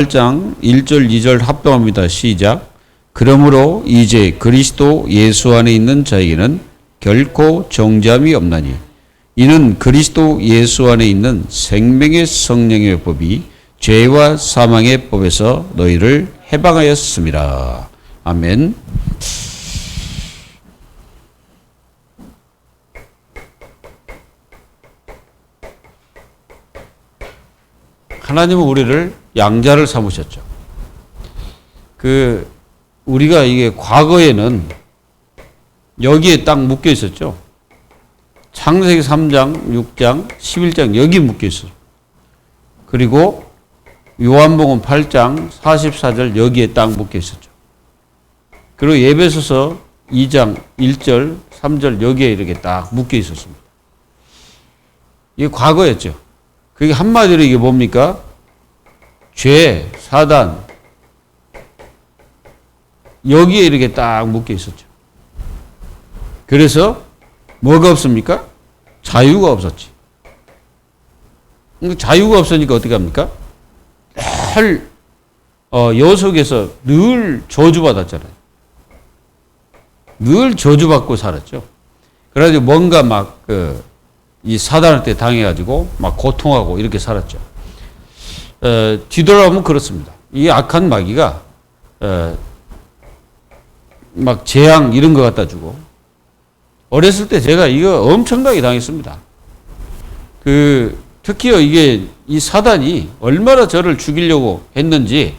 8장 1절 2절 합동합니다. 시작. 그러므로 이제 그리스도 예수 안에 있는 자에게는 결코 정죄함이 없나니 이는 그리스도 예수 안에 있는 생명의 성령의 법이 죄와 사망의 법에서 너희를 해방하였습니다. 아멘. 하나님은 우리를 양자를 삼으셨죠. 우리가 이게 과거에는 여기에 딱 묶여 있었죠. 창세기 3장, 6장, 11장 여기 묶여 있었어요. 그리고 요한복음 8장 44절 여기에 딱 묶여 있었죠. 그리고 에베소서 2장 1절, 3절 여기에 이렇게 딱 묶여 있었습니다. 이게 과거였죠. 그게 한마디로 이게 뭡니까? 죄, 사단, 여기에 이렇게 딱 묶여 있었죠. 그래서 뭐가 없습니까? 자유가 없었지. 자유가 없으니까 어떻게 합니까? 늘 여 속에서 늘 저주받았잖아요. 늘 저주받고 살았죠. 그래가지고 뭔가 막 이 사단한테 당해가지고 막 고통하고 이렇게 살았죠. 뒤돌아보면 그렇습니다. 이 악한 마귀가 막 재앙 이런 거 갖다 주고 어렸을 때 제가 이거 엄청나게 당했습니다. 특히요 이게 이 사단이 얼마나 저를 죽이려고 했는지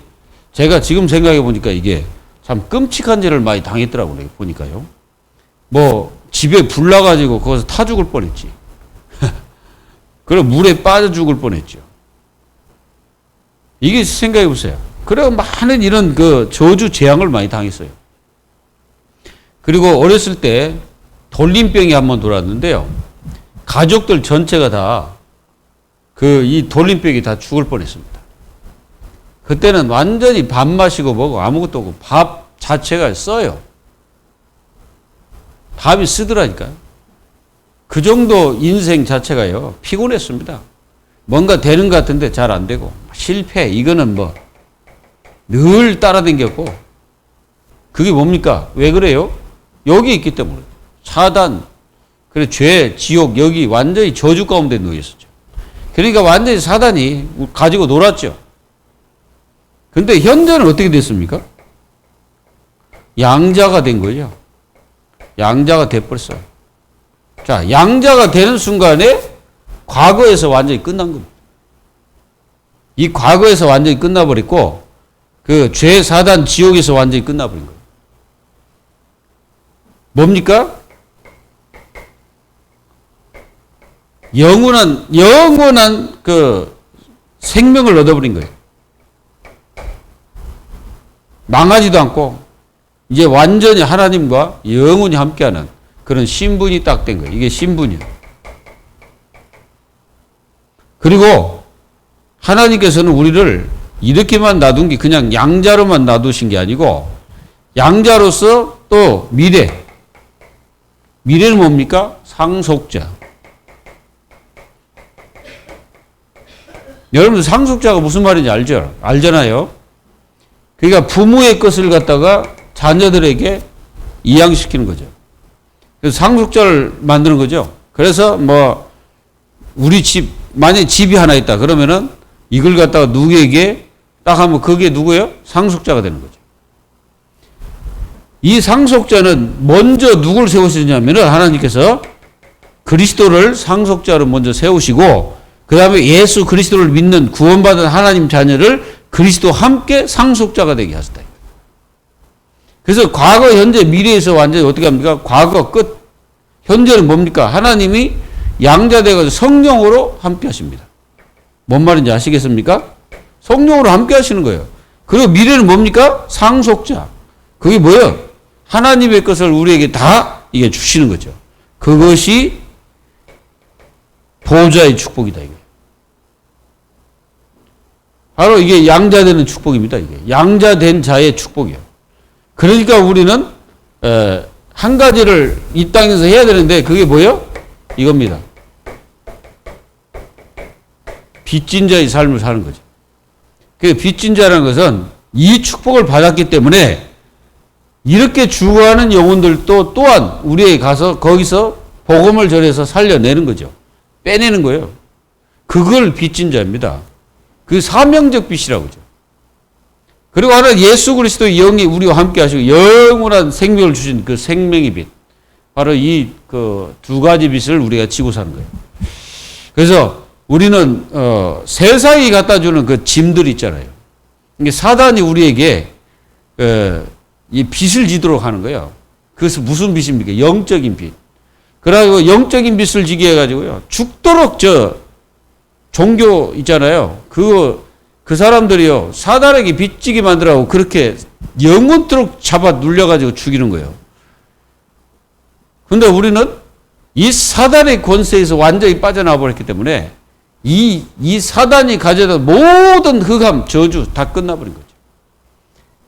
제가 지금 생각해 보니까 이게 참 끔찍한 죄를 많이 당했더라고요. 보니까요. 뭐 집에 불 나가지고 거기서 타 죽을 뻔했지. 그럼 물에 빠져 죽을 뻔했죠. 이게 생각해 보세요. 그래 많은 이런 저주 재앙을 많이 당했어요. 그리고 어렸을 때 돌림병이 한번 돌았는데요. 가족들 전체가 다 이 돌림병이 다 죽을 뻔했습니다. 그때는 완전히 밥 마시고 뭐고 아무것도 없고 밥 자체가 써요. 밥이 쓰더라니까요. 그 정도 인생 자체가요 피곤했습니다. 뭔가 되는 것 같은데 잘 안 되고 실패 이거는 뭐 늘 따라다녔고 그게 뭡니까? 왜 그래요? 여기 있기 때문에 사단 그래 죄 지옥 여기 완전히 저주 가운데 놓여 있었죠. 그러니까 완전히 사단이 가지고 놀았죠. 근데 현재는 어떻게 됐습니까? 양자가 된 거죠. 양자가 돼버렸어요. 자, 양자가 되는 순간에 과거에서 완전히 끝난 겁니다. 이 과거에서 완전히 끝나버렸고 죄, 사단, 지옥에서 완전히 끝나버린 거예요. 뭡니까? 영원한 생명을 얻어버린 거예요. 망하지도 않고 이제 완전히 하나님과 영원히 함께하는 그런 신분이 딱 된 거예요. 이게 신분이에요. 그리고 하나님께서는 우리를 이렇게만 놔둔 게 그냥 양자로만 놔두신 게 아니고 양자로서 또 미래는 뭡니까? 상속자. 여러분들 상속자가 무슨 말인지 알잖아요. 그러니까 부모의 것을 갖다가 자녀들에게 이양시키는 거죠. 그래서 상속자를 만드는 거죠. 그래서 우리 만약에 집이 하나 있다 그러면은 이걸 갖다가 누구에게 딱 하면 그게 누구예요? 상속자가 되는 거죠. 이 상속자는 먼저 누굴 세우시냐면은 하나님께서 그리스도를 상속자로 먼저 세우시고 그 다음에 예수 그리스도를 믿는 구원받은 하나님 자녀를 그리스도와 함께 상속자가 되게 하셨다. 그래서 과거, 현재, 미래에서 완전히 어떻게 합니까? 과거 끝. 현재는 뭡니까? 하나님이 양자되어서 성령으로 함께 하십니다. 뭔 말인지 아시겠습니까? 성령으로 함께 하시는 거예요. 그리고 미래는 뭡니까? 상속자. 그게 뭐예요? 하나님의 것을 우리에게 다 이게 주시는 거죠. 그것이 보좌의 축복이다. 이게. 바로 이게 양자되는 축복입니다. 이게 양자된 자의 축복이에요. 그러니까 우리는 한 가지를 이 땅에서 해야 되는데 그게 뭐예요? 이겁니다. 빚진 자의 삶을 사는 거죠. 그 빚진 자라는 것은 이 축복을 받았기 때문에 이렇게 죽어가는 영혼들도 또한 우리에게 가서 거기서 복음을 전해서 살려내는 거죠. 빼내는 거예요. 그걸 빚진 자입니다. 그 사명적 빚이라고 하죠. 그리고 하나 예수 그리스도의 영이 우리와 함께 하시고 영원한 생명을 주신 그 생명의 빚. 바로 이 그 두 가지 빚을 우리가 지고 사는 거예요. 그래서 우리는 세상이 갖다 주는 그 짐들 있잖아요. 이게 사단이 우리에게 이 빚을 지도록 하는 거예요. 그것은 무슨 빚입니까? 영적인 빚. 그래가지고 영적인 빚을 지게 해가지고요. 죽도록 종교 있잖아요. 그 사람들이요. 사단에게 빚지게 만들라고 그렇게 영원토록 잡아 눌려가지고 죽이는 거예요. 근데 우리는 이 사단의 권세에서 완전히 빠져나와 버렸기 때문에 이 사단이 가져다 모든 흑암, 저주 다 끝나버린 거죠.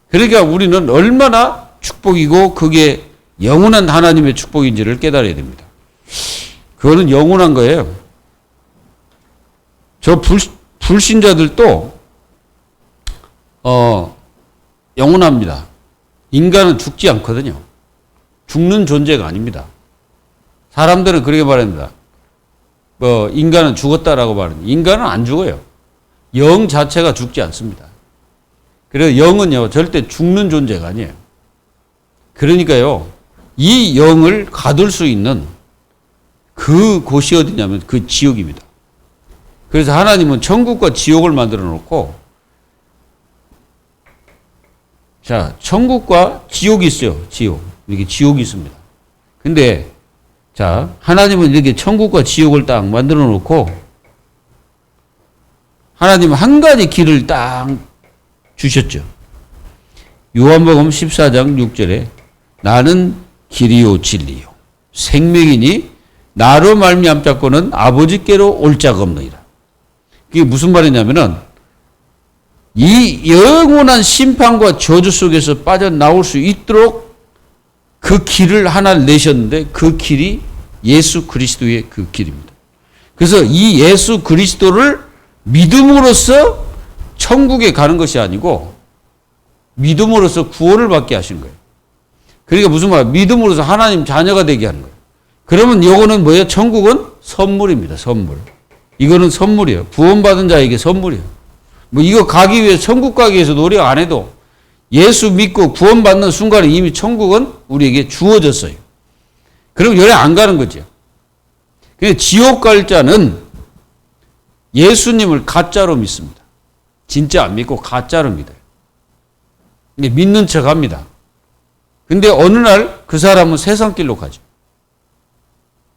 그러니까 우리는 얼마나 축복이고 그게 영원한 하나님의 축복인지를 깨달아야 됩니다. 그거는 영원한 거예요. 저 불신자들도 영원합니다. 인간은 죽지 않거든요. 죽는 존재가 아닙니다. 사람들은 그렇게 말합니다. 인간은 죽었다라고 말합니다. 인간은 안 죽어요. 영 자체가 죽지 않습니다. 그래서 영은요, 절대 죽는 존재가 아니에요. 그러니까요, 이 영을 가둘 수 있는 그 곳이 어디냐면 그 지옥입니다. 그래서 하나님은 천국과 지옥을 만들어 놓고, 자, 천국과 지옥이 있어요. 지옥. 이렇게 지옥이 있습니다. 근데, 자, 하나님은 이렇게 천국과 지옥을 딱 만들어 놓고, 하나님은 한 가지 길을 딱 주셨죠. 요한복음 14장 6절에 나는 길이요 진리요 생명이니 나로 말미암자고는 아버지께로 올 자가 없느니라. 그게 무슨 말이냐면은 이 영원한 심판과 저주 속에서 빠져나올 수 있도록 그 길을 하나를 내셨는데 그 길이 예수 그리스도의 그 길입니다. 그래서 이 예수 그리스도를 믿음으로써 천국에 가는 것이 아니고 믿음으로써 구원을 받게 하신 거예요. 그러니까 무슨 말? 믿음으로써 하나님 자녀가 되게 하는 거예요. 그러면 이거는 뭐예요? 천국은 선물입니다. 선물. 이거는 선물이에요. 구원받은 자에게 선물이에요. 뭐 이거 가기 위해 천국 가기 위해서 노력 안 해도 예수 믿고 구원받는 순간에 이미 천국은 우리에게 주어졌어요. 그럼 열에 안 가는 거죠. 근데 지옥 갈 자는 예수님을 가짜로 믿습니다. 진짜 안 믿고 가짜로 믿어요. 믿는 척 합니다. 근데 어느 날 그 사람은 세상 길로 가죠.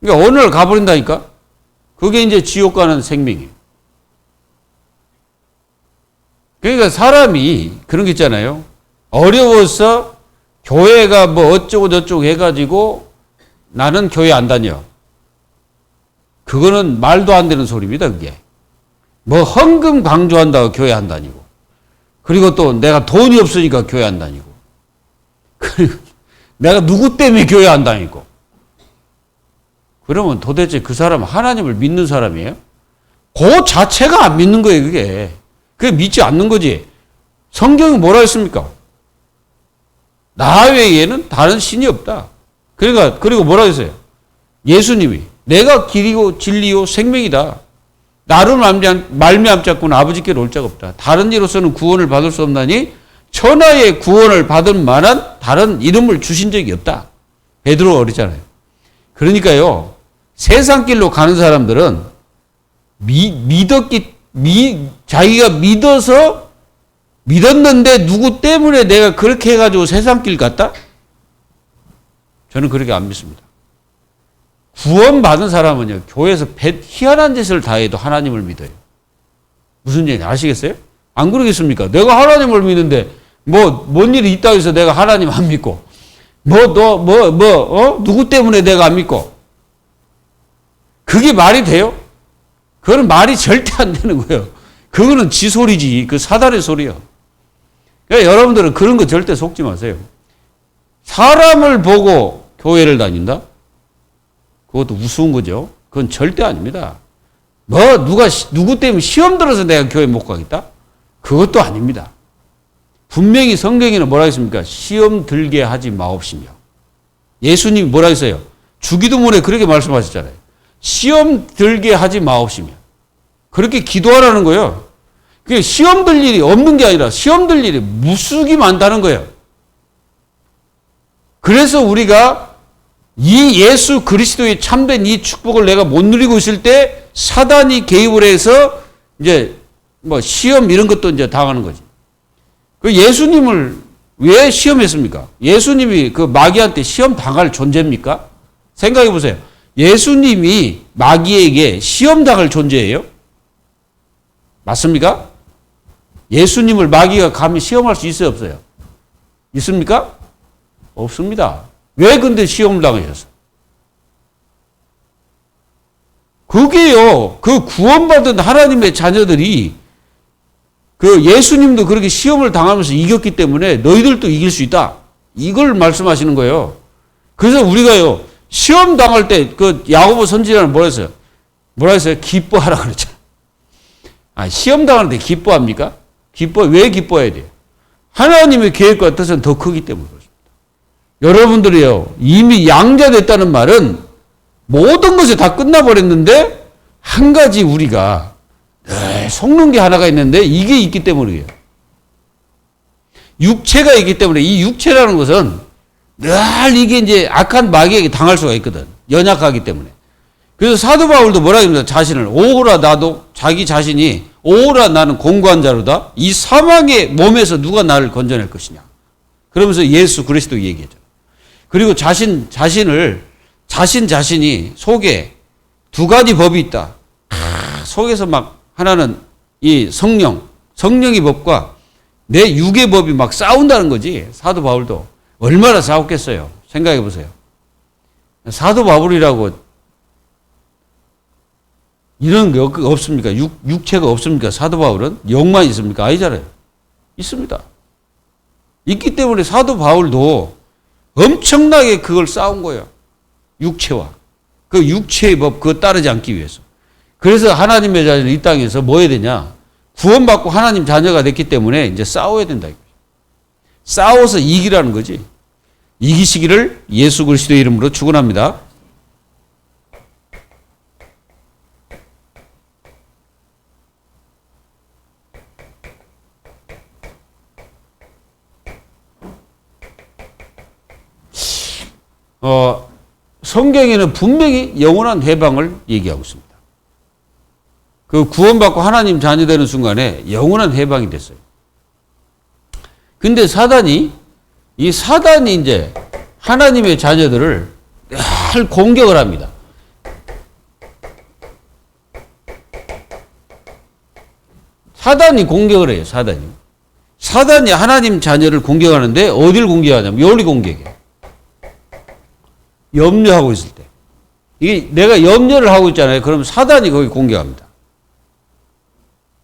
그러니까 어느 날 가버린다니까? 그게 이제 지옥 가는 생명이에요. 그러니까 사람이 그런 게 있잖아요. 어려워서 교회가 뭐 어쩌고 저쩌고 해가지고 나는 교회 안 다녀. 그거는 말도 안 되는 소리입니다, 그게. 뭐 헌금 강조한다고 교회 안 다니고. 그리고 또 내가 돈이 없으니까 교회 안 다니고. 그리고 내가 누구 때문에 교회 안 다니고. 그러면 도대체 그 사람은 하나님을 믿는 사람이에요? 그 자체가 안 믿는 거예요, 그게. 그게 믿지 않는 거지. 성경이 뭐라 했습니까? 나 외에는 다른 신이 없다. 그러니까, 그리고 뭐라 했어요? 예수님이 내가 길이고 진리요 생명이다. 나로 말미암자고는 아버지께로 올 자가 없다. 다른 이로서는 구원을 받을 수 없나니 천하의 구원을 받을 만한 다른 이름을 주신 적이 없다. 베드로 어리잖아요. 그러니까요. 세상 길로 가는 사람들은 자기가 믿었는데 누구 때문에 내가 그렇게 해가지고 세상 길 갔다? 저는 그렇게 안 믿습니다. 구원받은 사람은요, 교회에서 희한한 짓을 다 해도 하나님을 믿어요. 무슨 얘기 아시겠어요? 안 그러겠습니까? 내가 하나님을 믿는데, 뭔 일이 있다고 해서 내가 하나님 안 믿고, 누구 때문에 내가 안 믿고. 그게 말이 돼요? 그거는 말이 절대 안 되는 거예요. 그거는 지 소리지. 그 사단의 소리요. 그러니까 여러분들은 그런 거 절대 속지 마세요. 사람을 보고 교회를 다닌다? 그것도 우스운 거죠. 그건 절대 아닙니다. 누구 때문에 시험 들어서 내가 교회 못 가겠다? 그것도 아닙니다. 분명히 성경에는 뭐라 했습니까? 시험 들게 하지 마옵시며. 예수님이 뭐라 했어요? 주기도문에 그렇게 말씀하셨잖아요. 시험 들게 하지 마옵시며. 그렇게 기도하라는 거예요. 그게 시험 들 일이 없는 게 아니라 시험 들 일이 무수히 많다는 거예요. 그래서 우리가 이 예수 그리스도의 참된 이 축복을 내가 못 누리고 있을 때 사단이 개입을 해서 이제 뭐 시험 이런 것도 이제 당하는 거지. 그 예수님을 왜 시험했습니까? 예수님이 그 마귀한테 시험 당할 존재입니까? 생각해 보세요. 예수님이 마귀에게 시험 당할 존재예요? 맞습니까? 예수님을 마귀가 감히 시험할 수 있어요, 없어요? 있습니까? 없습니다. 왜 근데 시험을 당하셨어요? 그게요, 그 구원받은 하나님의 자녀들이 그 예수님도 그렇게 시험을 당하면서 이겼기 때문에 너희들도 이길 수 있다. 이걸 말씀하시는 거예요. 그래서 우리가요, 시험 당할 때 그 야고보 선지자는 뭐라 했어요? 뭐라 했어요? 기뻐하라 그랬죠. 아, 시험 당하는데 기뻐합니까? 왜 기뻐해야 돼요? 하나님의 계획과 뜻은 더 크기 때문에 그렇습니다. 여러분들이요, 이미 양자됐다는 말은 모든 것이 다 끝나버렸는데 한 가지 우리가 속는 게 하나가 있는데 이게 있기 때문이에요. 육체가 있기 때문에 이 육체라는 것은 늘 이게 이제 악한 마귀에게 당할 수가 있거든. 연약하기 때문에. 그래서 사도 바울도 뭐라 합니다. 자신을 오호라 나도 자기 자신이 오호라 나는 공고한 자로다. 이 사망의 몸에서 누가 나를 건져낼 것이냐. 그러면서 예수 그리스도 얘기했잖아요. 그리고 자신이 속에 두 가지 법이 있다. 속에서 막 하나는 이 성령의 법과 내 육의 법이 막 싸운다는 거지. 사도 바울도 얼마나 싸웠겠어요. 생각해 보세요. 사도 바울이라고 이런 게 없습니까? 육체가 없습니까? 사도 바울은 영만 있습니까? 아니잖아요. 있습니다. 있기 때문에 사도 바울도 엄청나게 그걸 싸운 거예요. 육체와. 그 육체의 법, 그거 따르지 않기 위해서. 그래서 하나님의 자녀는 이 땅에서 뭐 해야 되냐? 구원받고 하나님 자녀가 됐기 때문에 이제 싸워야 된다. 싸워서 이기라는 거지. 이기시기를 예수 그리스도의 이름으로 축원합니다. 성경에는 분명히 영원한 해방을 얘기하고 있습니다. 그 구원받고 하나님 자녀 되는 순간에 영원한 해방이 됐어요. 근데 사단이 이제 하나님의 자녀들을 늘 공격을 합니다. 사단이 공격을 해요, 사단이 하나님 자녀를 공격하는데 어딜 공격하냐면 여기 공격해요. 염려하고 있을 때. 이게 내가 염려를 하고 있잖아요. 그럼 사단이 거기 공격합니다.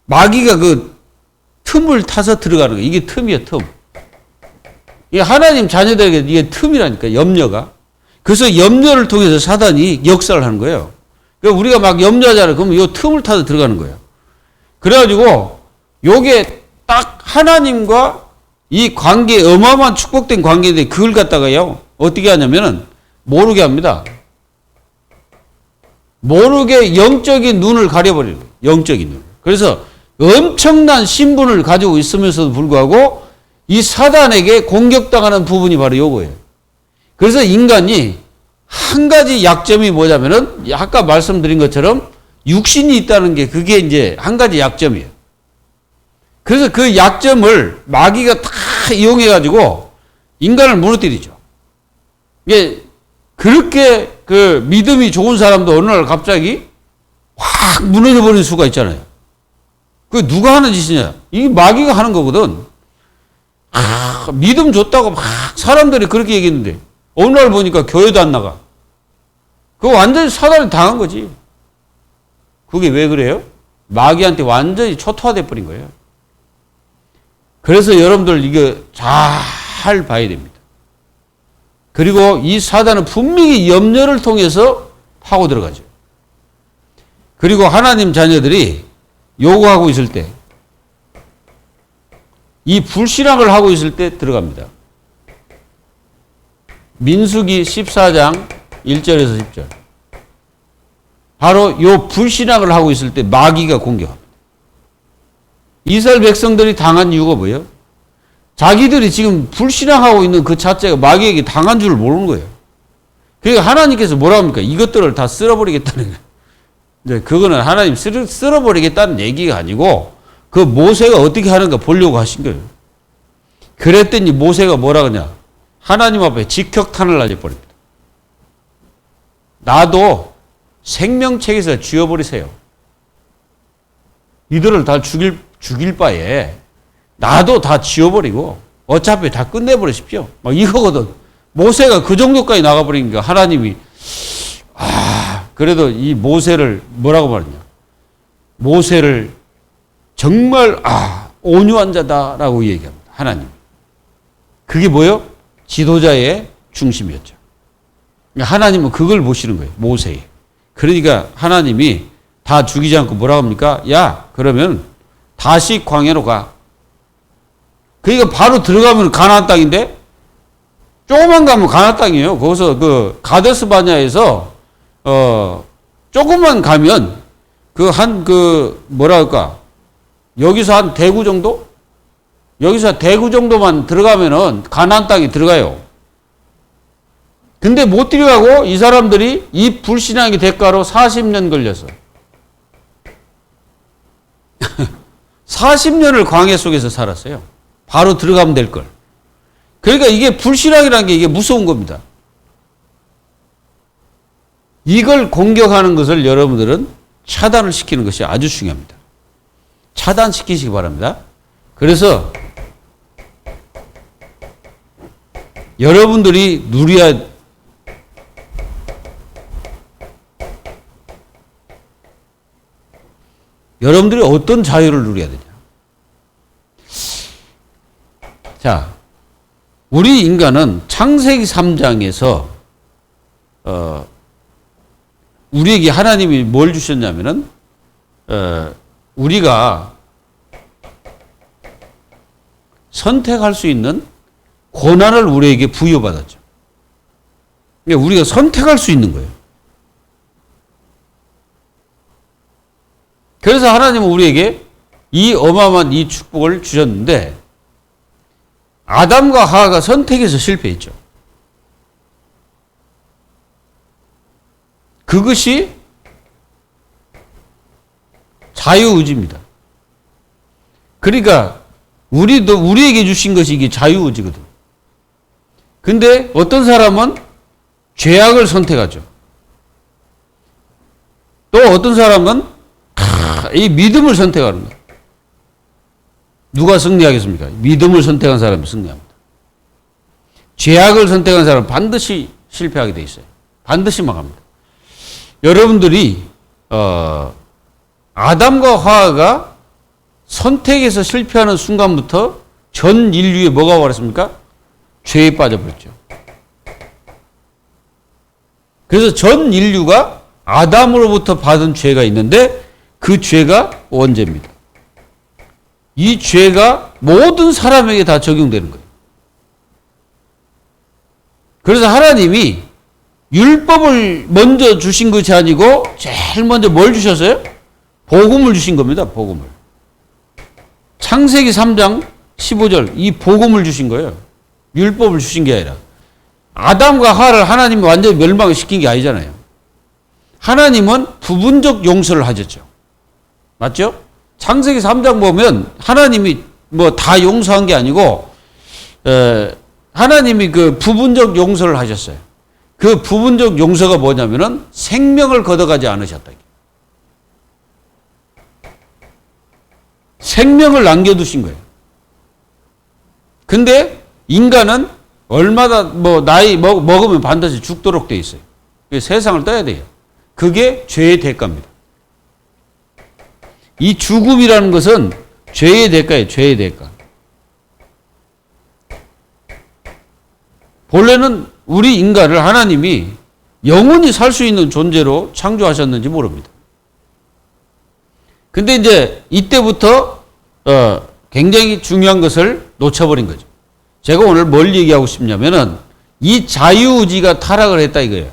마귀가 그 틈을 타서 들어가는 거예요. 이게 틈이에요, 틈. 이게 하나님 자녀들에게 이게 틈이라니까, 염려가. 그래서 염려를 통해서 사단이 역사를 하는 거예요. 그러니까 우리가 막 염려하잖아요. 그러면 이 틈을 타서 들어가는 거예요. 그래가지고 요게 딱 하나님과 이 관계, 어마어마한 축복된 관계인데 그걸 갖다가요, 어떻게 하냐면은 모르게 합니다. 모르게 영적인 눈을 가려버려요. 영적인 눈. 그래서 엄청난 신분을 가지고 있으면서도 불구하고 이 사단에게 공격당하는 부분이 바로 요거예요. 그래서 인간이 한 가지 약점이 뭐냐면은 아까 말씀드린 것처럼 육신이 있다는 게 그게 이제 한 가지 약점이에요. 그래서 그 약점을 마귀가 다 이용해가지고 인간을 무너뜨리죠. 이게 그렇게 그 믿음이 좋은 사람도 어느 날 갑자기 확 무너져 버릴 수가 있잖아요. 그 누가 하는 짓이냐? 이 마귀가 하는 거거든. 믿음 좋다고 막 사람들이 그렇게 얘기했는데 어느 날 보니까 교회도 안 나가. 그거 완전히 사단이 당한 거지. 그게 왜 그래요? 마귀한테 완전히 초토화돼 버린 거예요. 그래서 여러분들 이거 잘 봐야 됩니다. 그리고 이 사단은 분명히 염려를 통해서 파고 들어가죠. 그리고 하나님 자녀들이 요구하고 있을 때 이 불신앙을 하고 있을 때 들어갑니다. 민수기 14장 1절에서 10절. 바로 요 불신앙을 하고 있을 때 마귀가 공격합니다. 이스라엘 백성들이 당한 이유가 뭐예요? 자기들이 지금 불신앙하고 있는 그 자체가 마귀에게 당한 줄 모르는 거예요. 그러니까 하나님께서 뭐라 합니까? 이것들을 다 쓸어버리겠다는 거예요. 이제 그거는 하나님 쓸어버리겠다는 얘기가 아니고 그 모세가 어떻게 하는가 보려고 하신 거예요. 그랬더니 모세가 뭐라 그러냐? 하나님 앞에 직격탄을 날려버립니다. 나도 생명책에서 지워버리세요. 이들을 다 죽일 바에 나도 다 지워버리고 어차피 다 끝내버리십시오. 막 이거거든. 모세가 그 정도까지 나가버리니까 하나님이 그래도 이 모세를 뭐라고 말하냐? 모세를 정말 온유한 자다라고 얘기합니다. 하나님. 그게 뭐예요? 지도자의 중심이었죠. 하나님은 그걸 보시는 거예요. 모세에. 그러니까 하나님이 다 죽이지 않고 뭐라고 합니까? 야, 그러면 다시 광야로 가. 그러니까 바로 들어가면 가나안 땅인데 조금만 가면 가나안 땅이에요. 거기서 그 가데스 바냐에서 조금만 가면 뭐랄까 여기서 한 대구 정도? 여기서 대구 정도만 들어가면은 가나안 땅에 들어가요. 근데 못 들어가고 이 사람들이 이 불신앙의 대가로 40년 걸려서 40년을 광야 속에서 살았어요. 바로 들어가면 될 걸. 그러니까 이게 불신앙이라는 게 이게 무서운 겁니다. 이걸 공격하는 것을 여러분들은 차단을 시키는 것이 아주 중요합니다. 차단시키시기 바랍니다. 그래서 여러분들이 여러분들이 어떤 자유를 누려야 되냐. 자, 우리 인간은 창세기 3장에서 우리에게 하나님이 뭘 주셨냐면은 우리가 선택할 수 있는 권한을 우리에게 부여받았죠. 그러니까 우리가 선택할 수 있는 거예요. 그래서 하나님은 우리에게 이 어마어마한 이 축복을 주셨는데 아담과 하와가 선택해서 실패했죠. 그것이 자유의지입니다. 그러니까 우리에게 주신 것이 이게 자유의지거든. 근데 어떤 사람은 죄악을 선택하죠. 또 어떤 사람은 이 믿음을 선택하는 거예요. 누가 승리하겠습니까? 믿음을 선택한 사람이 승리합니다. 죄악을 선택한 사람은 반드시 실패하게 돼 있어요. 반드시 망합니다. 여러분들이 아담과 하와가 선택에서 실패하는 순간부터 전 인류에 뭐가 와버렸습니까? 죄에 빠져버렸죠. 그래서 전 인류가 아담으로부터 받은 죄가 있는데 그 죄가 원죄입니다. 이 죄가 모든 사람에게 다 적용되는 거예요. 그래서 하나님이 율법을 먼저 주신 것이 아니고 제일 먼저 뭘 주셨어요? 복음을 주신 겁니다. 복음을. 창세기 3장 15절 이 복음을 주신 거예요. 율법을 주신 게 아니라. 아담과 하와를 하나님이 완전히 멸망을 시킨 게 아니잖아요. 하나님은 부분적 용서를 하셨죠. 맞죠? 창세기 3장 보면 하나님이 뭐 다 용서한 게 아니고 하나님이 그 부분적 용서를 하셨어요. 그 부분적 용서가 뭐냐면은 생명을 걷어가지 않으셨다. 생명을 남겨두신 거예요. 근데 인간은 얼마나 나이 먹으면 반드시 죽도록 돼 있어요. 세상을 떠야 돼요. 그게 죄의 대가입니다. 이 죽음이라는 것은 죄의 대가예요. 죄의 대가. 본래는 우리 인간을 하나님이 영원히 살 수 있는 존재로 창조하셨는지 모릅니다. 근데 이제 이때부터 굉장히 중요한 것을 놓쳐버린 거죠. 제가 오늘 뭘 얘기하고 싶냐면은 이 자유의지가 타락을 했다 이거예요.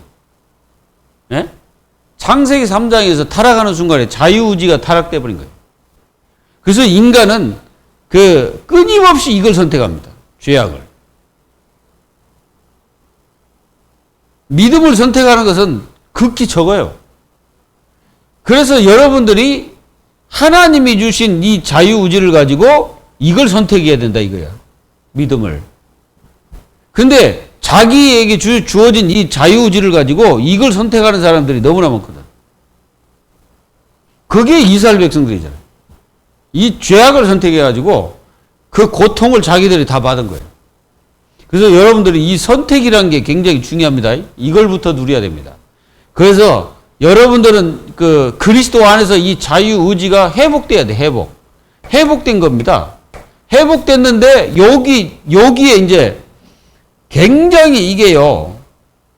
예? 창세기 3장에서 타락하는 순간에 자유의지가 타락돼 버린 거예요. 그래서 인간은 끊임없이 이걸 선택합니다. 죄악을. 믿음을 선택하는 것은 극히 적어요. 그래서 여러분들이 하나님이 주신 이 자유의지를 가지고 이걸 선택해야 된다 이거야. 믿음을. 근데 자기에게 주어진 이 자유의지를 가지고 이걸 선택하는 사람들이 너무나 많거든. 그게 이스라엘 백성들이잖아요. 이 죄악을 선택해가지고 그 고통을 자기들이 다 받은 거예요. 그래서 여러분들이 이 선택이라는 게 굉장히 중요합니다. 이걸부터 누려야 됩니다. 그래서 여러분들은 그리스도 안에서 이 자유의지가 회복돼야 돼, 회복된 겁니다. 회복됐는데 여기에 이제 굉장히 이게요.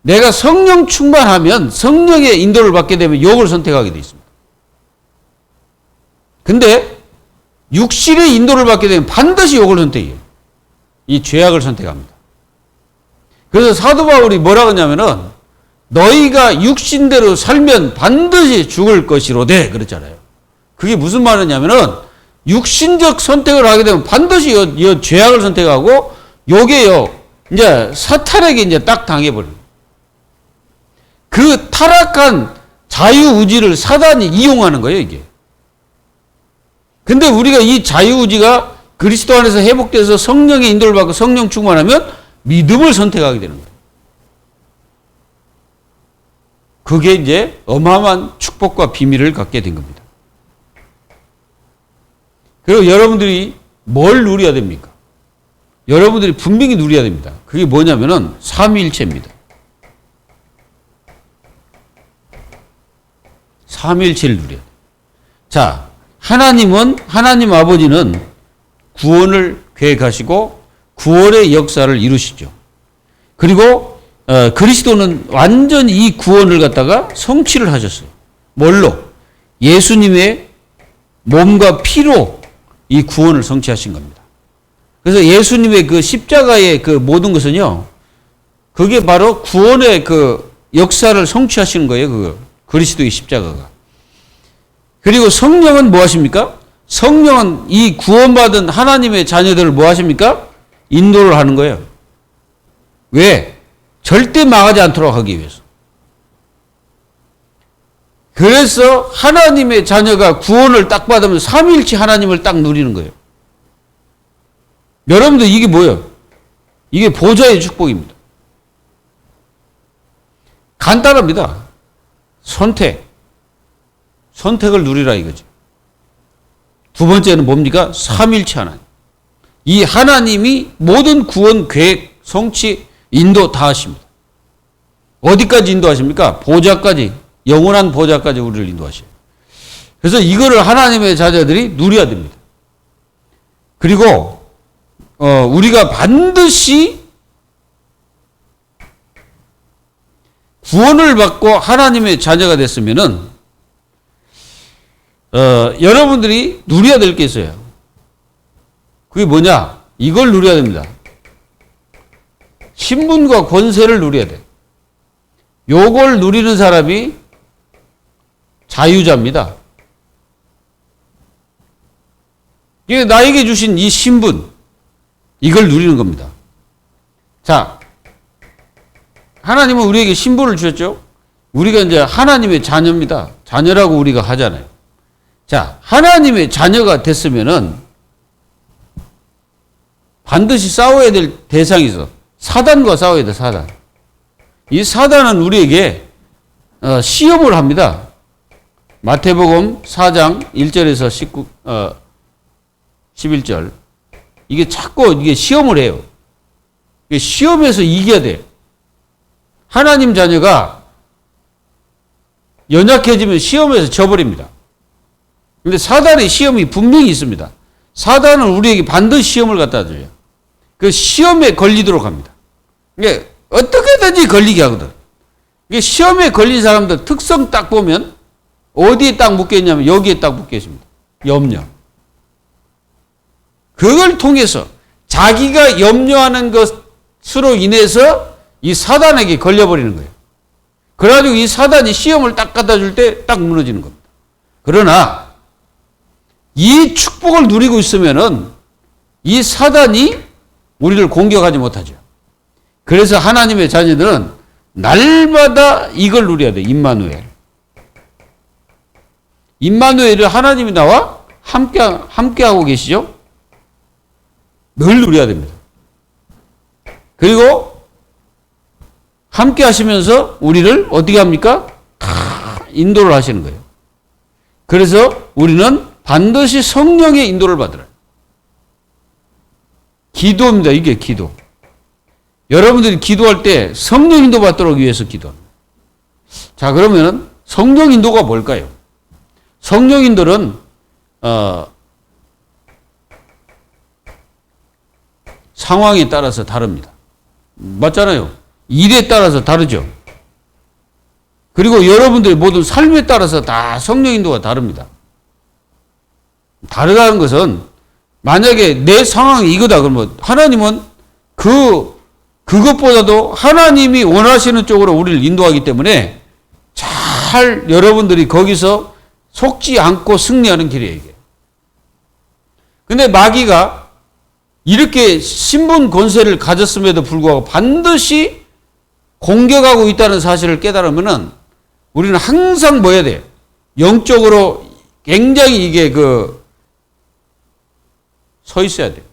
내가 성령 충만하면 성령의 인도를 받게 되면 욕을 선택하게 돼 있습니다. 근데 육신의 인도를 받게 되면 반드시 욕을 선택해요. 이 죄악을 선택합니다. 그래서 사도 바울이 뭐라고 하냐면은 너희가 육신대로 살면 반드시 죽을 것이로되 그랬잖아요. 그게 무슨 말이냐면은 육신적 선택을 하게 되면 반드시 이 죄악을 선택하고 요게요. 이제 사탄에게 이제 딱 당해버려요. 그 타락한 자유의지를 사단이 이용하는 거예요, 이게. 근데 우리가 이 자유의지가 그리스도 안에서 회복돼서 성령의 인도를 받고 성령 충만하면 믿음을 선택하게 되는 거예요. 그게 이제 어마어마한 축복과 비밀을 갖게 된 겁니다. 그리고 여러분들이 뭘 누려야 됩니까? 여러분들이 분명히 누려야 됩니다. 그게 뭐냐면은 삼위일체입니다. 삼위일체를 누려야 돼요. 자, 하나님 아버지는 구원을 계획하시고 구원의 역사를 이루시죠. 그리고 그리스도는 완전히 이 구원을 갖다가 성취를 하셨어요. 뭘로? 예수님의 몸과 피로 이 구원을 성취하신 겁니다. 그래서 예수님의 그 십자가의 그 모든 것은요, 그게 바로 구원의 그 역사를 성취하시는 거예요. 그리스도의 십자가가. 그리고 성령은 뭐 하십니까? 성령은 이 구원받은 하나님의 자녀들을 뭐 하십니까? 인도를 하는 거예요. 왜? 절대 망하지 않도록 하기 위해서. 그래서 하나님의 자녀가 구원을 딱 받으면 삼위일체 하나님을 딱 누리는 거예요. 여러분들 이게 뭐예요? 이게 보좌의 축복입니다. 간단합니다. 선택을 누리라 이거죠. 두 번째는 뭡니까? 삼위일체 하나님. 이 하나님이 모든 구원 계획, 성취, 인도 다 하십니다. 어디까지 인도하십니까? 보좌까지, 영원한 보좌까지 우리를 인도하셔요. 그래서 이거를 하나님의 자녀들이 누려야 됩니다. 그리고 우리가 반드시 구원을 받고 하나님의 자녀가 됐으면은 여러분들이 누려야 될 게 있어요. 그게 뭐냐? 이걸 누려야 됩니다. 신분과 권세를 누려야 돼. 요걸 누리는 사람이 자유자입니다. 이게 나에게 주신 이 신분, 이걸 누리는 겁니다. 자, 하나님은 우리에게 신분을 주셨죠? 우리가 이제 하나님의 자녀입니다. 자녀라고 우리가 하잖아요. 자, 하나님의 자녀가 됐으면은 반드시 싸워야 될 대상이 있어. 사단과 싸워야 돼, 사단. 이 사단은 우리에게 시험을 합니다. 마태복음 4장 1절에서 11절. 이게 자꾸 이게 시험을 해요. 시험에서 이겨야 돼요. 하나님 자녀가 연약해지면 시험에서 져버립니다. 근데 사단의 시험이 분명히 있습니다. 사단은 우리에게 반드시 시험을 갖다 줘요. 그 시험에 걸리도록 합니다. 이게 어떻게든지 걸리게 하거든. 이게 시험에 걸린 사람들 특성 딱 보면 어디에 딱 묶여 있냐면 여기에 딱 묶여 있습니다. 염려. 그걸 통해서 자기가 염려하는 것으로 인해서 이 사단에게 걸려버리는 거예요. 그래가지고 이 사단이 시험을 딱 갖다 줄 때 딱 무너지는 겁니다. 그러나 이 축복을 누리고 있으면은 이 사단이 우리를 공격하지 못하죠. 그래서 하나님의 자녀들은 날마다 이걸 누려야 돼. 임마누엘. 임마누엘을 하나님이 나와 함께하고 계시죠? 늘 누려야 됩니다. 그리고 함께 하시면서 우리를 어떻게 합니까? 다 인도를 하시는 거예요. 그래서 우리는 반드시 성령의 인도를 받으라. 기도입니다. 이게 기도. 여러분들이 기도할 때 성령 인도 받도록 위해서 기도합니다. 자, 그러면 성령 인도가 뭘까요? 성령 인도는 상황에 따라서 다릅니다. 맞잖아요. 일에 따라서 다르죠. 그리고 여러분들의 모든 삶에 따라서 다 성령 인도가 다릅니다. 다르다는 것은 만약에 내 상황이 이거다 그러면 하나님은 그것보다도 하나님이 원하시는 쪽으로 우리를 인도하기 때문에 잘 여러분들이 거기서 속지 않고 승리하는 길이에요, 이게. 근데 마귀가 이렇게 신분 권세를 가졌음에도 불구하고 반드시 공격하고 있다는 사실을 깨달으면은 우리는 항상 뭐 해야 돼요? 영적으로 굉장히 이게 서 있어야 돼요.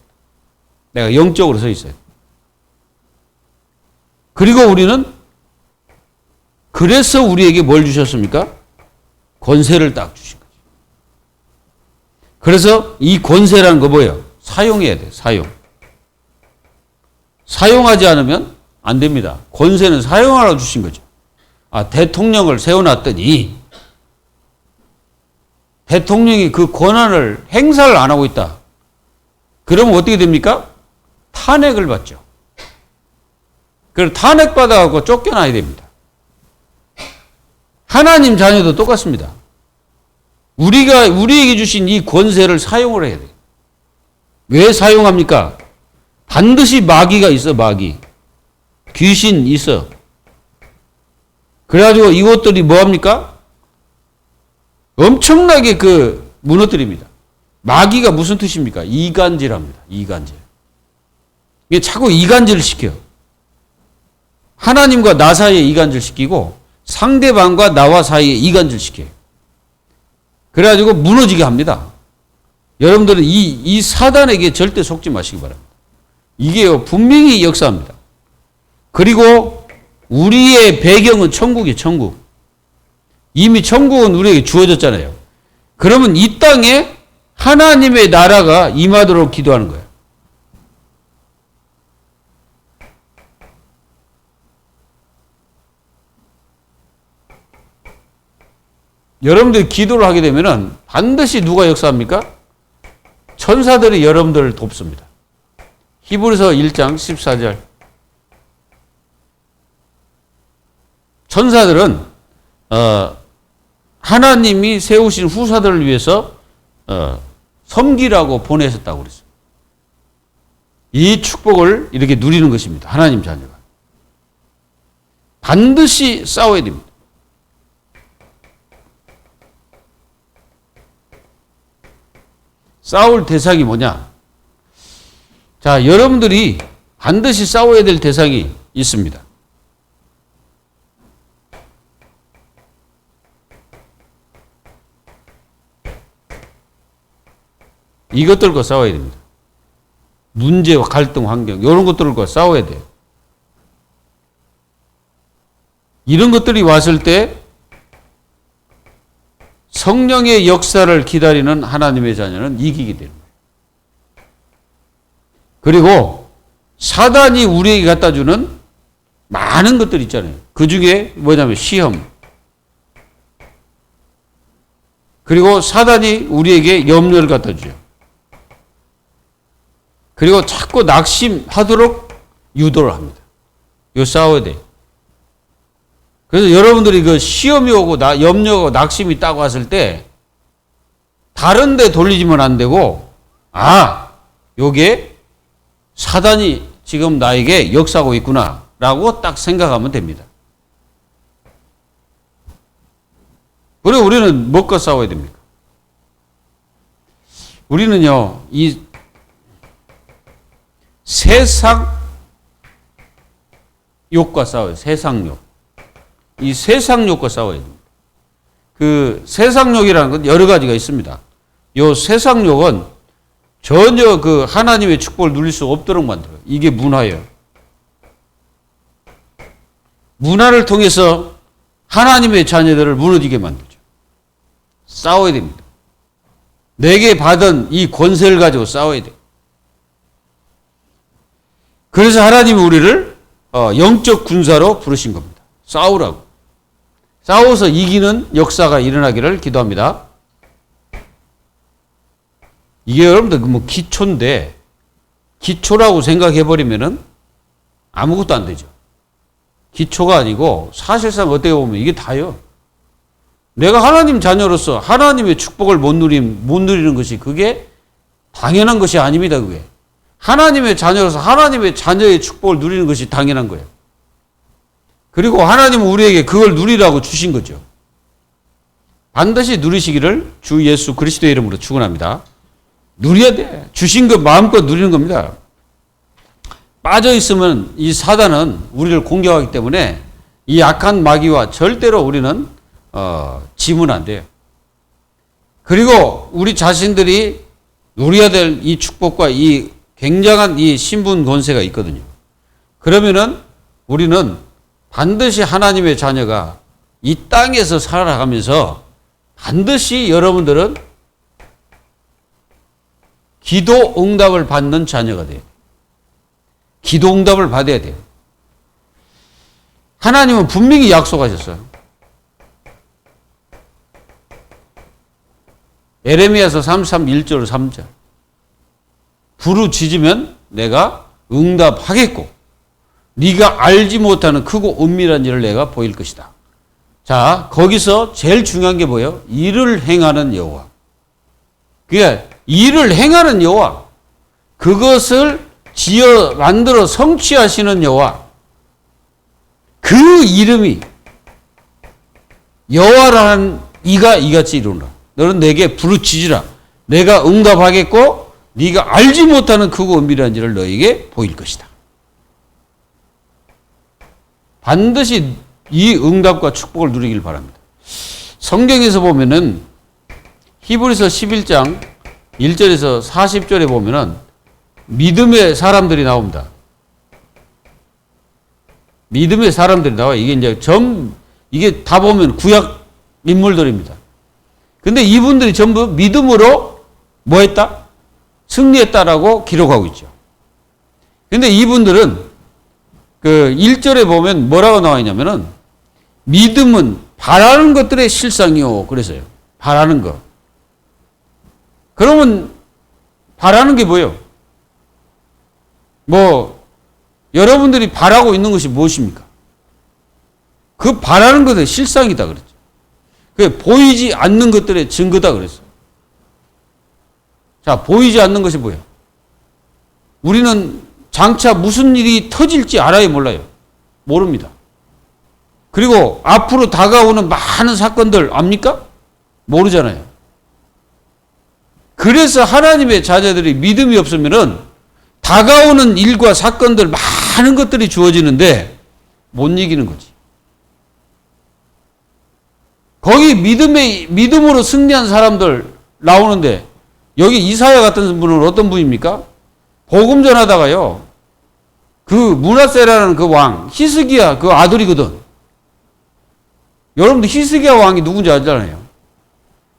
내가 영적으로 서 있어야 돼요. 그리고 우리는 그래서 우리에게 뭘 주셨습니까? 권세를 딱 주신 거죠. 그래서 이 권세라는 거 뭐예요? 사용해야 돼요. 사용하지 않으면 안 됩니다. 권세는 사용하라고 주신 거죠. 대통령을 세워놨더니 대통령이 그 권한을 행사를 안 하고 있다. 그러면 어떻게 됩니까? 탄핵을 받죠. 그걸 탄핵받아갖고 쫓겨나야 됩니다. 하나님 자녀도 똑같습니다. 우리에게 주신 이 권세를 사용을 해야 돼요. 왜 사용합니까? 반드시 마귀가 있어, 마귀. 귀신 있어. 그래가지고 이것들이 뭐합니까? 엄청나게 무너뜨립니다. 마귀가 무슨 뜻입니까? 이간질합니다. 이간질. 이게 자꾸 이간질을 시켜요. 하나님과 나 사이에 이간질 시키고 상대방과 나와 사이에 이간질 시켜요. 그래가지고 무너지게 합니다. 여러분들은 이 사단에게 절대 속지 마시기 바랍니다. 이게요, 분명히 역사합니다. 그리고 우리의 배경은 천국이에요, 천국. 이미 천국은 우리에게 주어졌잖아요. 그러면 이 땅에 하나님의 나라가 임하도록 기도하는 거예요. 여러분들이 기도를 하게 되면은 반드시 누가 역사합니까? 천사들이 여러분들을 돕습니다. 히브리서 1장 14절. 천사들은 하나님이 세우신 후사들을 위해서 섬기라고 보내셨다고 그랬어요. 이 축복을 이렇게 누리는 것입니다. 하나님 자녀가. 반드시 싸워야 됩니다. 싸울 대상이 뭐냐? 자, 여러분들이 반드시 싸워야 될 대상이 있습니다. 이것들과 싸워야 됩니다. 문제와 갈등 환경, 이런 것들과 싸워야 돼요. 이런 것들이 왔을 때 성령의 역사를 기다리는 하나님의 자녀는 이기게 되는 거예요. 그리고 사단이 우리에게 갖다 주는 많은 것들이 있잖아요. 그 중에 뭐냐면 시험. 그리고 사단이 우리에게 염려를 갖다 주죠. 그리고 자꾸 낙심하도록 유도를 합니다. 이거 싸워야 돼요. 그래서 여러분들이 그 시험이 오고 염려가 낙심이 딱 왔을 때 다른 데 돌리지면 안 되고 요게 사단이 지금 나에게 역사하고 있구나라고 딱 생각하면 됩니다. 그리고 우리는 무엇과 싸워야 됩니까? 우리는요, 이 세상 욕과 싸워요. 세상 욕. 이 세상 욕과 싸워야 됩니다. 그 세상 욕이라는 건 여러 가지가 있습니다. 요 세상 욕은 전혀 그 하나님의 축복을 누릴 수 없도록 만들어요. 이게 문화예요. 문화를 통해서 하나님의 자녀들을 무너지게 만들죠. 싸워야 됩니다. 내게 받은 이 권세를 가지고 싸워야 돼요. 그래서 하나님이 우리를 영적 군사로 부르신 겁니다. 싸우라고. 싸워서 이기는 역사가 일어나기를 기도합니다. 이게 여러분들 뭐 기초인데, 기초라고 생각해버리면은 아무것도 안 되죠. 기초가 아니고 사실상 어떻게 보면 이게 다요. 내가 하나님 자녀로서 하나님의 축복을 못 누리는 것이 그게 당연한 것이 아닙니다. 그게 하나님의 자녀로서 하나님의 자녀의 축복을 누리는 것이 당연한 거예요. 그리고 하나님은 우리에게 그걸 누리라고 주신 거죠. 반드시 누리시기를 주 예수 그리스도의 이름으로 축원합니다. 누려야 돼. 주신 것 마음껏 누리는 겁니다. 빠져 있으면 이 사단은 우리를 공격하기 때문에 이 악한 마귀와 절대로 우리는 지면 안 돼요. 그리고 우리 자신들이 누려야 될 이 축복과 이 굉장한 이 신분 권세가 있거든요. 그러면은 우리는 반드시 하나님의 자녀가 이 땅에서 살아가면서 반드시 여러분들은 기도 응답을 받는 자녀가 돼요. 기도 응답을 받아야 돼요. 하나님은 분명히 약속하셨어요. 에레미야서 33, 1절 3절. 부르짖으면 내가 응답하겠고 네가 알지 못하는 크고 은밀한 일을 내가 보일 것이다. 자, 거기서 제일 중요한 게 뭐예요? 일을 행하는 여호와. 그게 일을 행하는 여호와. 그것을 지어 만들어 성취하시는 여호와. 그 이름이 여호와라는 이가 이같이 이루노라. 너는 내게 부르짖으라. 내가 응답하겠고 네가 알지 못하는 크고 은밀한 일을 너에게 보일 것이다. 반드시 이 응답과 축복을 누리길 바랍니다. 성경에서 보면은 히브리서 11장 1절에서 40절에 보면은 믿음의 사람들이 나옵니다. 믿음의 사람들이 나와요. 이게 이제 이게 다 보면 구약 인물들입니다. 근데 이분들이 전부 믿음으로 뭐 했다? 승리했다라고 기록하고 있죠. 근데 이분들은 그 1절에 보면 뭐라고 나와 있냐면은 믿음은 바라는 것들의 실상이요. 그래서요. 바라는 것. 그러면 바라는 게 뭐예요? 뭐 여러분들이 바라고 있는 것이 무엇입니까? 그 바라는 것의 실상이다 그랬죠. 그 보이지 않는 것들의 증거다 그랬어요. 자, 보이지 않는 것이 뭐예요? 우리는 장차 무슨 일이 터질지 알아요, 몰라요? 모릅니다. 그리고 앞으로 다가오는 많은 사건들 압니까? 모르잖아요. 그래서 하나님의 자녀들이 믿음이 없으면은 다가오는 일과 사건들 많은 것들이 주어지는데 못 이기는 거지. 거기 믿음으로 승리한 사람들 나오는데 여기 이사야 같은 분은 어떤 분입니까? 복음 전하다가요. 그 므낫세라는 그 왕, 히스기야 그 아들이거든. 여러분들 히스기야 왕이 누군지 알잖아요.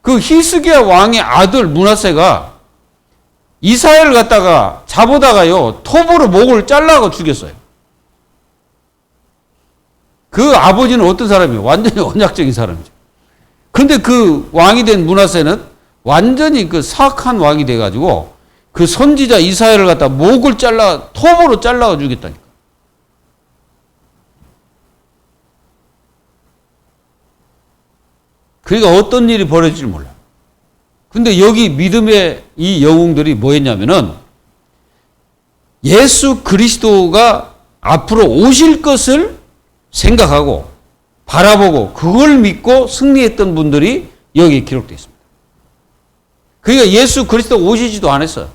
그 히스기야 왕의 아들 므낫세가 이사야를 갖다가 잡아다가요. 톱으로 목을 잘라고 죽였어요. 그 아버지는 어떤 사람이에요? 완전히 언약적인 사람이죠. 근데 그 왕이 된 므낫세는 완전히 그 사악한 왕이 돼가지고 그 선지자 이사야를 갖다 목을 톱으로 잘라 주겠다니까. 그러니까 어떤 일이 벌어질지 몰라. 근데 여기 믿음의 이 영웅들이 뭐 했냐면은 예수 그리스도가 앞으로 오실 것을 생각하고 바라보고 그걸 믿고 승리했던 분들이 여기 기록되어 있습니다. 그러니까 예수 그리스도 오시지도 않았어요.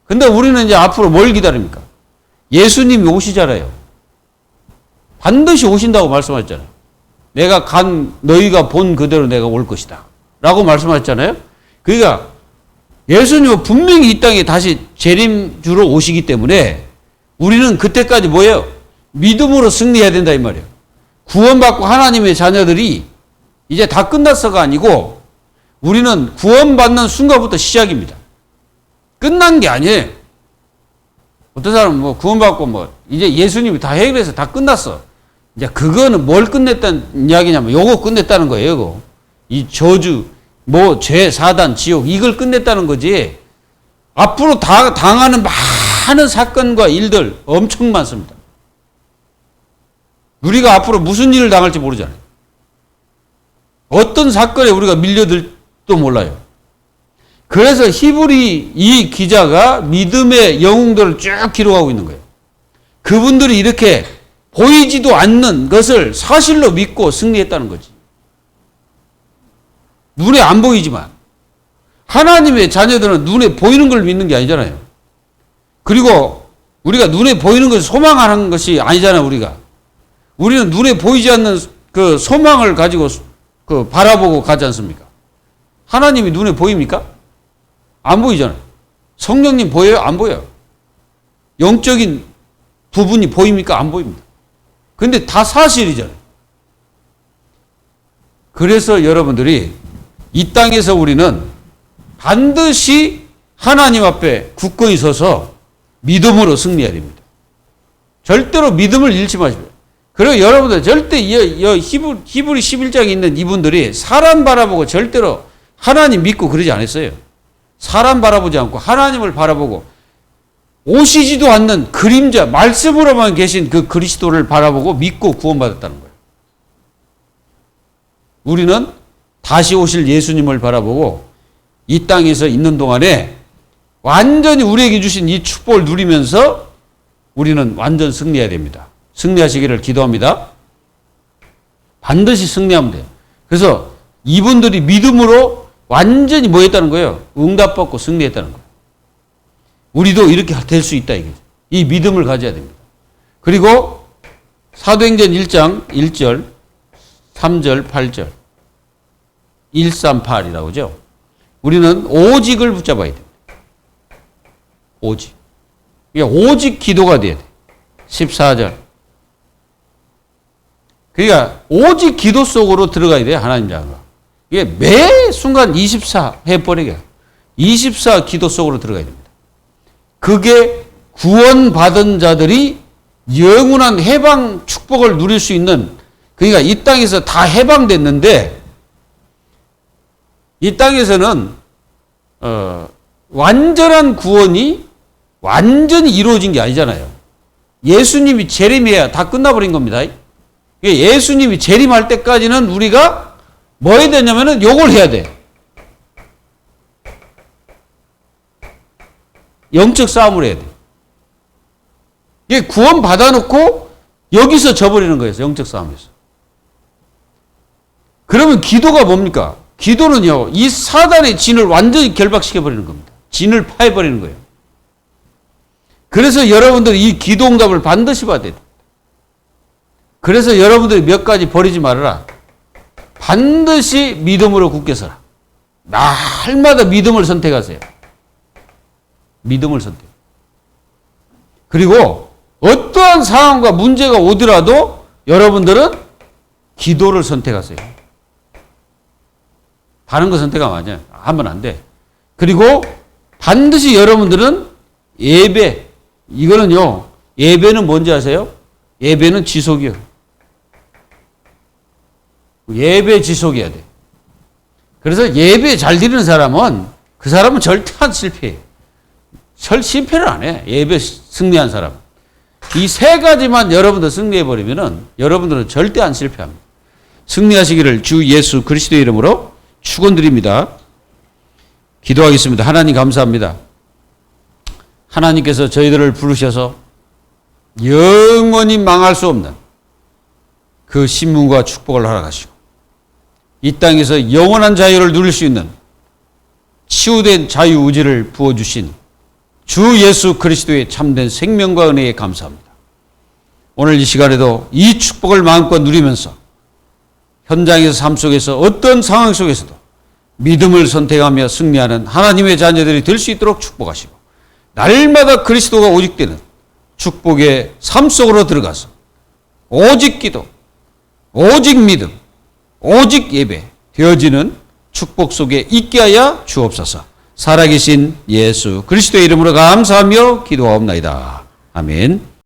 근데 우리는 이제 앞으로 뭘 기다립니까? 예수님이 오시잖아요. 반드시 오신다고 말씀하셨잖아요. 내가 너희가 본 그대로 내가 올 것이다 라고 말씀하셨잖아요. 그러니까 예수님은 분명히 이 땅에 다시 재림주로 오시기 때문에 우리는 그때까지 뭐예요? 믿음으로 승리해야 된다 이 말이에요. 구원받고 하나님의 자녀들이 이제 다 끝났어가 아니고 우리는 구원받는 순간부터 시작입니다. 끝난 게 아니에요. 어떤 사람은 뭐 구원받고 이제 예수님이 다 해결해서 다 끝났어. 이제 그거는 뭘 끝냈다는 이야기냐면 요거 끝냈다는 거예요. 이거. 이 저주, 죄, 사단, 지옥 이걸 끝냈다는 거지. 앞으로 다 당하는 많은 사건과 일들 엄청 많습니다. 우리가 앞으로 무슨 일을 당할지 모르잖아요. 어떤 사건에 우리가 밀려들도 몰라요. 그래서 히브리 이 기자가 믿음의 영웅들을 쭉 기록하고 있는 거예요. 그분들이 이렇게 보이지도 않는 것을 사실로 믿고 승리했다는 거지. 눈에 안 보이지만 하나님의 자녀들은 눈에 보이는 걸 믿는 게 아니잖아요. 그리고 우리가 눈에 보이는 것을 소망하는 것이 아니잖아요. 우리는 눈에 보이지 않는 그 소망을 가지고 그 바라보고 가지 않습니까? 하나님이 눈에 보입니까? 안 보이잖아요. 성령님 보여요? 안 보여요. 영적인 부분이 보입니까? 안 보입니다. 근데 다 사실이잖아요. 그래서 여러분들이 이 땅에서 우리는 반드시 하나님 앞에 굳건히 서서 믿음으로 승리해야 됩니다. 절대로 믿음을 잃지 마십시오. 그리고 여러분들 절대 히브리 11장에 있는 이분들이 사람 바라보고 절대로 하나님 믿고 그러지 않았어요. 사람 바라보지 않고 하나님을 바라보고 오시지도 않는 그림자, 말씀으로만 계신 그 그리스도를 바라보고 믿고 구원받았다는 거예요. 우리는 다시 오실 예수님을 바라보고 이 땅에서 있는 동안에 완전히 우리에게 주신 이 축복을 누리면서 우리는 완전 승리해야 됩니다. 승리하시기를 기도합니다. 반드시 승리하면 돼요. 그래서 이분들이 믿음으로 완전히 뭐 했다는 거예요? 응답받고 승리했다는 거예요. 우리도 이렇게 될 수 있다 이거죠. 이 믿음을 가져야 됩니다. 그리고 사도행전 1장 1절, 3절, 8절 138이라고 하죠. 우리는 오직을 붙잡아야 됩니다. 오직. 오직 기도가 돼야 돼. 14절. 그러니까 오직 기도 속으로 들어가야 돼요. 하나님 자가. 이게 매 순간 24 해버리게. 24 기도 속으로 들어가야 됩니다. 그게 구원받은 자들이 영원한 해방 축복을 누릴 수 있는, 그러니까 이 땅에서 다 해방됐는데 이 땅에서는 완전한 구원이 완전히 이루어진 게 아니잖아요. 예수님이 재림해야 다 끝나버린 겁니다. 예수님이 재림할 때까지는 우리가 뭐 해야 되냐면은 요걸 해야 돼. 영적 싸움을 해야 돼. 이게 구원 받아놓고 여기서 져버리는 거예요. 영적 싸움에서. 그러면 기도가 뭡니까? 기도는요, 이 사단의 진을 완전히 결박시켜버리는 겁니다. 진을 파해버리는 거예요. 그래서 여러분들이 이 기도 응답을 반드시 받아야 돼요. 그래서 여러분들이 몇 가지 버리지 말아라. 반드시 믿음으로 굳게 서라. 날마다 믿음을 선택하세요. 믿음을 선택. 그리고 어떠한 상황과 문제가 오더라도 여러분들은 기도를 선택하세요. 다른 거 선택하면 하면 안 돼. 그리고 반드시 여러분들은 예배, 이거는요, 예배는 뭔지 아세요? 예배는 지속이요. 예배 지속해야 돼. 그래서 예배 잘 드리는 사람은 그 사람은 절대 안 실패해요. 실패를 안 해. 예배 승리한 사람. 이 세 가지만 여러분들 승리해버리면은 여러분들은 절대 안 실패합니다. 승리하시기를 주 예수 그리스도의 이름으로 축원드립니다. 기도하겠습니다. 하나님 감사합니다. 하나님께서 저희들을 부르셔서 영원히 망할 수 없는 그 신문과 축복을 허락하시고 이 땅에서 영원한 자유를 누릴 수 있는 치유된 자유의지를 부어주신 주 예수 그리스도의 참된 생명과 은혜에 감사합니다. 오늘 이 시간에도 이 축복을 마음껏 누리면서 현장에서 삶 속에서 어떤 상황 속에서도 믿음을 선택하며 승리하는 하나님의 자녀들이 될 수 있도록 축복하시고 날마다 그리스도가 오직되는 축복의 삶 속으로 들어가서 오직 기도, 오직 믿음, 오직 예배 되어지는 축복 속에 있게 하여 주옵소서. 살아계신 예수 그리스도의 이름으로 감사하며 기도하옵나이다. 아멘.